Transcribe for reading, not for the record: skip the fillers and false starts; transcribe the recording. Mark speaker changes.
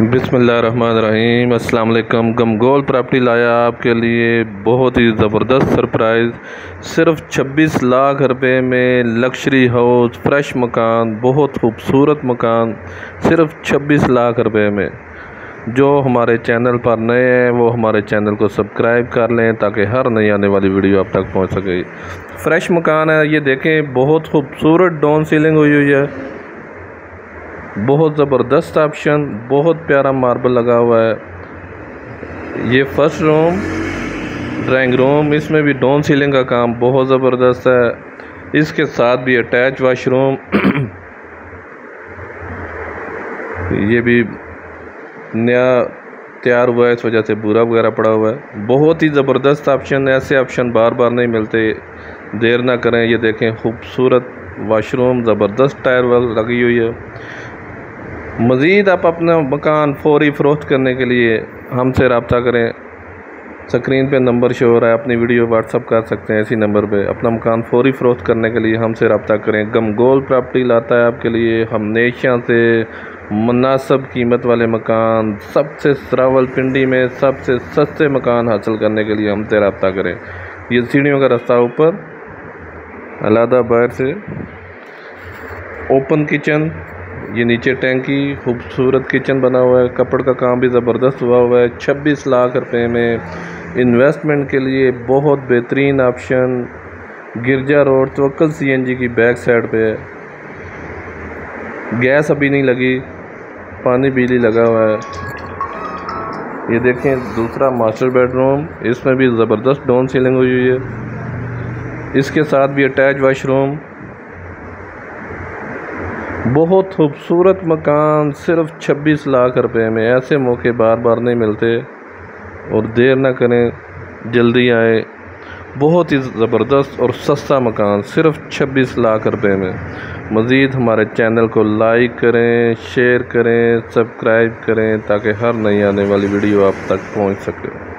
Speaker 1: बिस्मिल्लाहिर्रहमानिर्रहीम। अस्सलाम वालेकुम। गमगोल प्रॉपर्टी लाया आपके लिए बहुत ही ज़बरदस्त सरप्राइज़। सिर्फ 26 लाख रुपए में लग्जरी हाउस, फ्रेश मकान, बहुत खूबसूरत मकान, सिर्फ 26 लाख रुपए में। जो हमारे चैनल पर नए हैं वो हमारे चैनल को सब्सक्राइब कर लें ताकि हर नई आने वाली वीडियो आप तक पहुंच सके। फ्रेश मकान है, ये देखें, बहुत खूबसूरत डाउन सीलिंग हुई हुई है, बहुत ज़बरदस्त ऑप्शन, बहुत प्यारा मार्बल लगा हुआ है। ये फर्स्ट रूम, ड्राइंग रूम, इसमें भी डाउन सीलिंग का काम बहुत ज़बरदस्त है। इसके साथ भी अटैच वाशरूम ये भी नया तैयार हुआ है, इस वजह से बुरा वगैरह पड़ा हुआ है। बहुत ही ज़बरदस्त ऑप्शन, ऐसे ऑप्शन बार बार नहीं मिलते। देर ना करें, ये देखें, खूबसूरत वाशरूम, ज़बरदस्त टायर वर्क लगी हुई है। मज़ीद आप अपना मकान फौरी फ़रोख्त करने के लिए हमसे रब्ता करें। स्क्रीन पे नंबर शो हो रहा है, अपनी वीडियो व्हाट्सअप कर सकते हैं इसी नंबर पे। अपना मकान फौरी फ़रोख्त करने के लिए हमसे रब्ता करें। गमगोल प्रॉपर्टी लाता है आपके लिए हमेशा से मुनासिब कीमत वाले मकान, सबसे रावलपिंडी में सबसे सस्ते मकान हासिल करने के लिए हमसे रब्ता करें। ये सीढ़ियों का रास्ता ऊपर, अलहदा बाहर से ओपन किचन, ये नीचे टैंकी, खूबसूरत किचन बना हुआ है। कपड़ का काम भी ज़बरदस्त हुआ है। 26 लाख रुपए में इन्वेस्टमेंट के लिए बहुत बेहतरीन ऑप्शन। गिरजा रोड तवक्कल CNG की बैक साइड पे है। गैस अभी नहीं लगी, पानी बिजली लगा हुआ है। ये देखें, दूसरा मास्टर बेडरूम, इसमें भी ज़बरदस्त डाउन सीलिंग हुई हुई है। इसके साथ भी अटैच वाशरूम, बहुत खूबसूरत मकान, सिर्फ 26 लाख रुपए में। ऐसे मौके बार बार नहीं मिलते और देर ना करें, जल्दी आए। बहुत ही ज़बरदस्त और सस्ता मकान, सिर्फ 26 लाख रुपए में। मज़ीद हमारे चैनल को लाइक करें, शेयर करें, सब्सक्राइब करें ताकि हर नई आने वाली वीडियो आप तक पहुंच सके।